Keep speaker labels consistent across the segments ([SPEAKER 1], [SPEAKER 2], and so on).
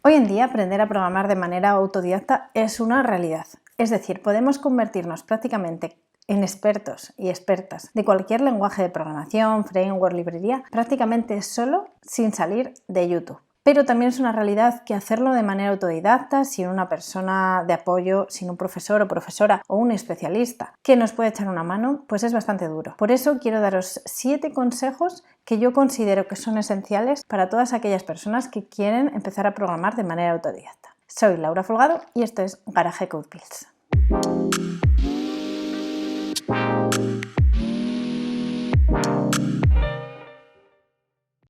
[SPEAKER 1] Hoy en día aprender a programar de manera autodidacta es una realidad. Es decir, podemos convertirnos prácticamente en expertos y expertas de cualquier lenguaje de programación, framework, librería, prácticamente solo sin salir de YouTube. Pero también es una realidad que hacerlo de manera autodidacta, sin una persona de apoyo, sin un profesor o profesora o un especialista que nos puede echar una mano, pues es bastante duro. Por eso quiero daros 7 consejos que yo considero que son esenciales para todas aquellas personas que quieren empezar a programar de manera autodidacta. Soy Laura Folgado y esto es Garage Code Builds.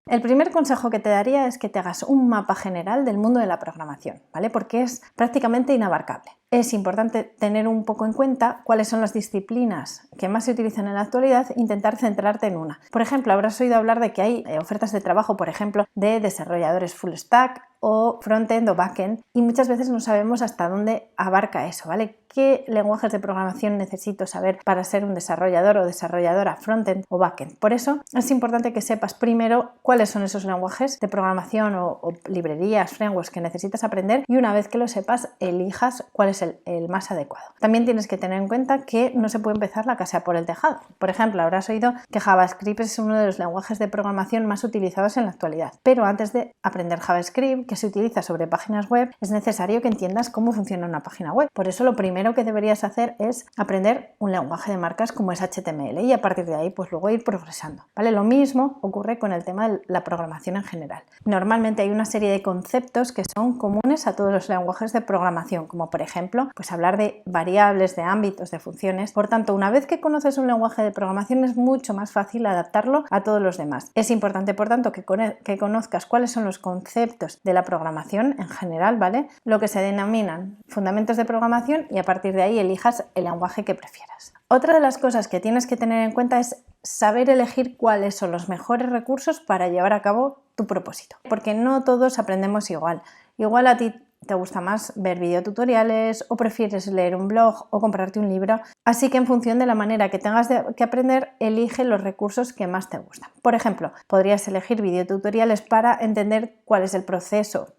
[SPEAKER 1] El primer consejo que te daría es que te hagas un mapa general del mundo de la programación, ¿vale? Porque es prácticamente inabarcable. Es importante tener un poco en cuenta cuáles son las disciplinas que más se utilizan en la actualidad e intentar centrarte en una. Por ejemplo, habrás oído hablar de que hay ofertas de trabajo, por ejemplo, de desarrolladores full stack o frontend o backend, y muchas veces no sabemos hasta dónde abarca eso, ¿vale? ¿Qué lenguajes de programación necesito saber para ser un desarrollador o desarrolladora frontend o backend? Por eso es importante que sepas primero cuáles son esos lenguajes de programación o librerías, frameworks que necesitas aprender, y una vez que lo sepas, elijas cuál es el más adecuado. También tienes que tener en cuenta que no se puede empezar la casa por el tejado. Por ejemplo, habrás oído que JavaScript es uno de los lenguajes de programación más utilizados en la actualidad, pero antes de aprender JavaScript, que se utiliza sobre páginas web, es necesario que entiendas cómo funciona una página web. Por eso lo primero que deberías hacer es aprender un lenguaje de marcas como es HTML, y a partir de ahí pues luego ir progresando, ¿vale? Lo mismo ocurre con el tema de la programación en general. Normalmente hay una serie de conceptos que son comunes a todos los lenguajes de programación, como por ejemplo pues hablar de variables, de ámbitos, de funciones. Por tanto, una vez que conoces un lenguaje de programación es mucho más fácil adaptarlo a todos los demás. Es importante, por tanto, que conozcas cuáles son los conceptos de la programación en general, ¿vale? Lo que se denominan fundamentos de programación, y a partir de ahí elijas el lenguaje que prefieras. Otra de las cosas que tienes que tener en cuenta es saber elegir cuáles son los mejores recursos para llevar a cabo tu propósito, porque no todos aprendemos igual. Igual a ti te gusta más ver videotutoriales, o prefieres leer un blog o comprarte un libro, así que en función de la manera que tengas que aprender, elige los recursos que más te gustan. Por ejemplo, podrías elegir videotutoriales para entender cuál es el proceso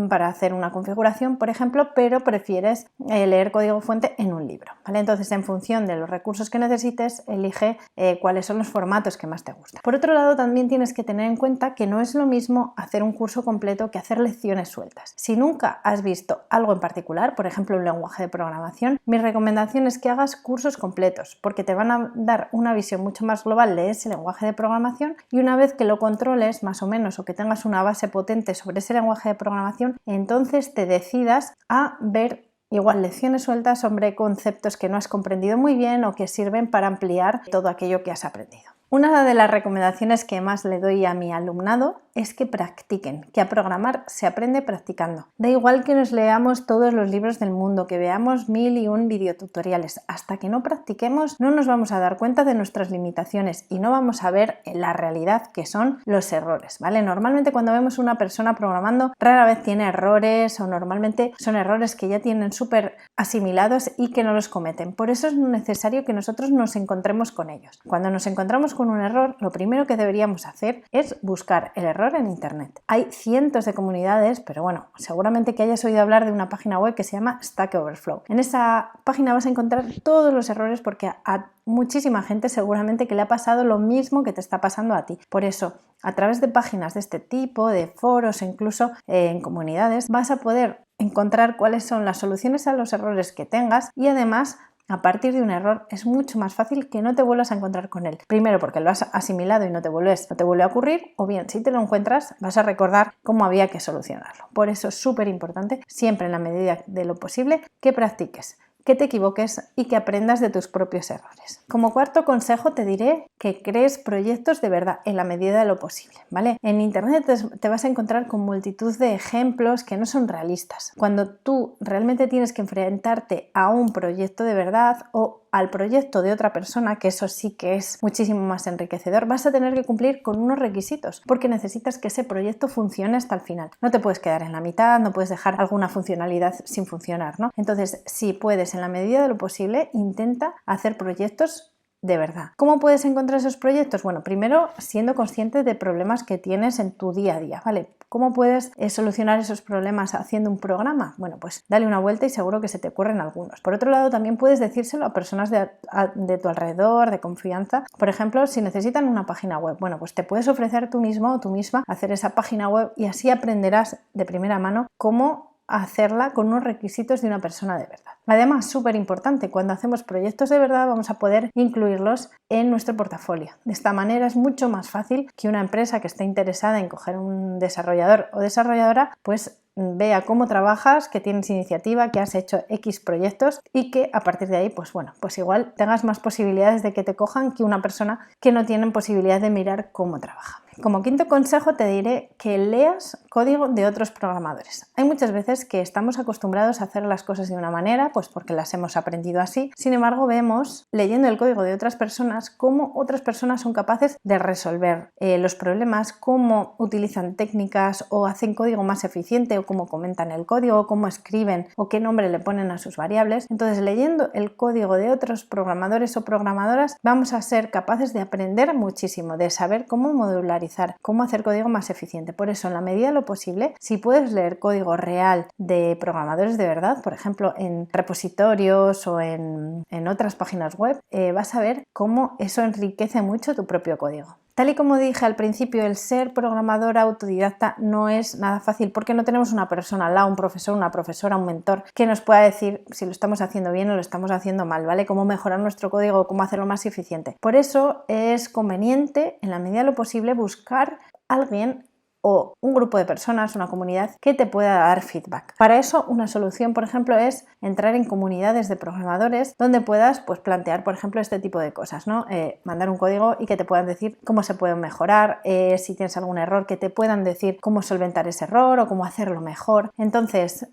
[SPEAKER 1] para hacer una configuración, por ejemplo, pero prefieres leer código fuente en un libro, ¿vale? Entonces, en función de los recursos que necesites, elige cuáles son los formatos que más te gustan. Por otro lado, también tienes que tener en cuenta que no es lo mismo hacer un curso completo que hacer lecciones sueltas. Si nunca has visto algo en particular, por ejemplo, un lenguaje de programación, mi recomendación es que hagas cursos completos, porque te van a dar una visión mucho más global de ese lenguaje de programación, y una vez que lo controles más o menos, o que tengas una base potente sobre ese lenguaje de programación, entonces te decidas a ver igual lecciones sueltas sobre conceptos que no has comprendido muy bien o que sirven para ampliar todo aquello que has aprendido. Una de las recomendaciones que más le doy a mi alumnado es que practiquen, que a programar se aprende practicando. Da igual que nos leamos todos los libros del mundo, que veamos 1001 videotutoriales, hasta que no practiquemos no nos vamos a dar cuenta de nuestras limitaciones y no vamos a ver la realidad que son los errores, ¿vale? Normalmente cuando vemos una persona programando rara vez tiene errores, o normalmente son errores que ya tienen súper asimilados y que no los cometen. Por eso es necesario que nosotros nos encontremos con ellos. Cuando nos encontramos con un error, lo primero que deberíamos hacer es buscar el error en internet. Hay cientos de comunidades, pero bueno, seguramente que hayas oído hablar de una página web que se llama Stack Overflow. En esa página vas a encontrar todos los errores, porque a muchísima gente seguramente que le ha pasado lo mismo que te está pasando a ti. Por eso, a través de páginas de este tipo, de foros e incluso en comunidades, vas a poder encontrar cuáles son las soluciones a los errores que tengas, y además a partir de un error es mucho más fácil que no te vuelvas a encontrar con él. Primero porque lo has asimilado y no te vuelve a ocurrir, o bien si te lo encuentras vas a recordar cómo había que solucionarlo. Por eso es súper importante, siempre en la medida de lo posible, que practiques, que te equivoques y que aprendas de tus propios errores. Como cuarto consejo te diré que crees proyectos de verdad en la medida de lo posible, ¿vale? En internet te vas a encontrar con multitud de ejemplos que no son realistas. Cuando tú realmente tienes que enfrentarte a un proyecto de verdad o al proyecto de otra persona, que eso sí que es muchísimo más enriquecedor, vas a tener que cumplir con unos requisitos, porque necesitas que ese proyecto funcione hasta el final. No te puedes quedar en la mitad, no puedes dejar alguna funcionalidad sin funcionar, ¿no? Entonces, si puedes, en la medida de lo posible, intenta hacer proyectos de verdad. ¿Cómo puedes encontrar esos proyectos? Bueno, primero siendo consciente de problemas que tienes en tu día a día, ¿vale? ¿Cómo puedes solucionar esos problemas haciendo un programa? Bueno, pues dale una vuelta y seguro que se te ocurren algunos. Por otro lado, también puedes decírselo a personas de tu alrededor, de confianza. Por ejemplo, si necesitan una página web, bueno, pues te puedes ofrecer tú mismo o tú misma hacer esa página web y así aprenderás de primera mano cómo hacerla con unos requisitos de una persona de verdad. Además, súper importante, cuando hacemos proyectos de verdad vamos a poder incluirlos en nuestro portafolio. De esta manera es mucho más fácil que una empresa que esté interesada en coger un desarrollador o desarrolladora, pues vea cómo trabajas, que tienes iniciativa, que has hecho X proyectos y que a partir de ahí, pues bueno, pues igual tengas más posibilidades de que te cojan que una persona que no tiene posibilidad de mirar cómo trabaja. Como quinto consejo te diré que leas código de otros programadores. Hay muchas veces que estamos acostumbrados a hacer las cosas de una manera, pues porque las hemos aprendido así. Sin embargo, vemos leyendo el código de otras personas cómo otras personas son capaces de resolver los problemas, cómo utilizan técnicas o hacen código más eficiente o cómo comentan el código o cómo escriben o qué nombre le ponen a sus variables. Entonces, leyendo el código de otros programadores o programadoras, vamos a ser capaces de aprender muchísimo, de saber cómo modularizar, cómo hacer código más eficiente. Por eso, en la medida de lo posible, si puedes leer código real de programadores de verdad, por ejemplo, en repositorios o en otras páginas web, vas a ver cómo eso enriquece mucho tu propio código. Tal y como dije al principio, el ser programador autodidacta no es nada fácil porque no tenemos una persona al lado, un profesor, una profesora, un mentor que nos pueda decir si lo estamos haciendo bien o lo estamos haciendo mal, ¿vale? Cómo mejorar nuestro código, cómo hacerlo más eficiente. Por eso es conveniente, en la medida de lo posible, buscar a alguien o un grupo de personas, una comunidad que te pueda dar feedback. Para eso, una solución, por ejemplo, es entrar en comunidades de programadores donde puedas pues, plantear, por ejemplo, este tipo de cosas, ¿no? Mandar un código y que te puedan decir cómo se puede mejorar, si tienes algún error, que te puedan decir cómo solventar ese error o cómo hacerlo mejor. Entonces,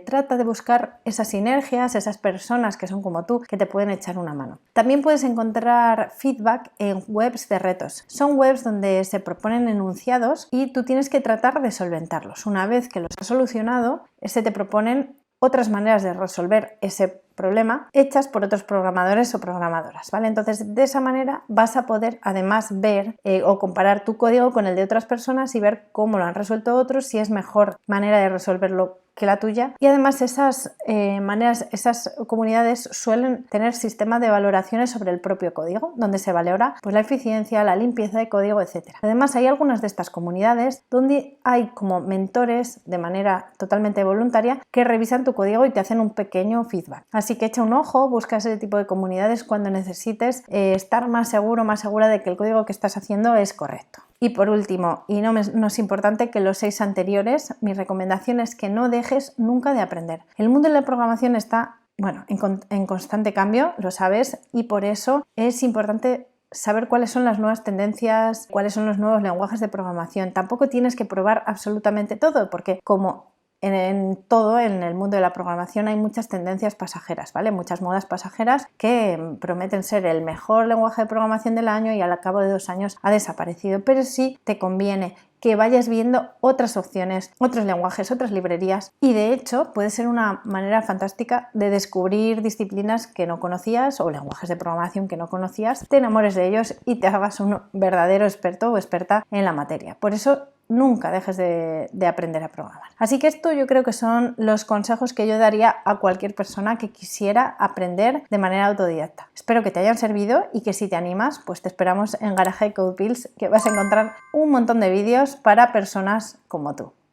[SPEAKER 1] trata de buscar esas sinergias, esas personas que son como tú, que te pueden echar una mano. También puedes encontrar feedback en webs de retos. Son webs donde se proponen enunciados y tú tienes que tratar de solventarlos. Una vez que los has solucionado, se te proponen otras maneras de resolver ese problema hechas por otros programadores o programadoras, ¿vale? Entonces, de esa manera vas a poder además ver o comparar tu código con el de otras personas y ver cómo lo han resuelto otros, si es mejor manera de resolverlo que la tuya. Y además esas comunidades suelen tener sistemas de valoraciones sobre el propio código, donde se valora pues, la eficiencia, la limpieza de código, etc. Además, hay algunas de estas comunidades donde hay como mentores de manera totalmente voluntaria que revisan tu código y te hacen un pequeño feedback. Así que echa un ojo, busca ese tipo de comunidades cuando necesites estar más seguro, más segura de que el código que estás haciendo es correcto. Y por último, y no es importante que los 6 anteriores, mi recomendación es que no dejes nunca de aprender. El mundo de la programación está, bueno, en constante cambio, lo sabes, y por eso es importante saber cuáles son las nuevas tendencias, cuáles son los nuevos lenguajes de programación. Tampoco tienes que probar absolutamente todo, porque como en todo, en el mundo de la programación hay muchas tendencias pasajeras, ¿vale? Muchas modas pasajeras que prometen ser el mejor lenguaje de programación del año y al cabo de 2 años ha desaparecido, pero sí te conviene que vayas viendo otras opciones, otros lenguajes, otras librerías y de hecho puede ser una manera fantástica de descubrir disciplinas que no conocías o lenguajes de programación que no conocías, te enamores de ellos y te hagas un verdadero experto o experta en la materia. Por eso nunca dejes de aprender a programar. Así que esto yo creo que son los consejos que yo daría a cualquier persona que quisiera aprender de manera autodidacta. Espero que te hayan servido y que si te animas, pues te esperamos en Garage Code Pills, que vas a encontrar un montón de vídeos para personas como tú.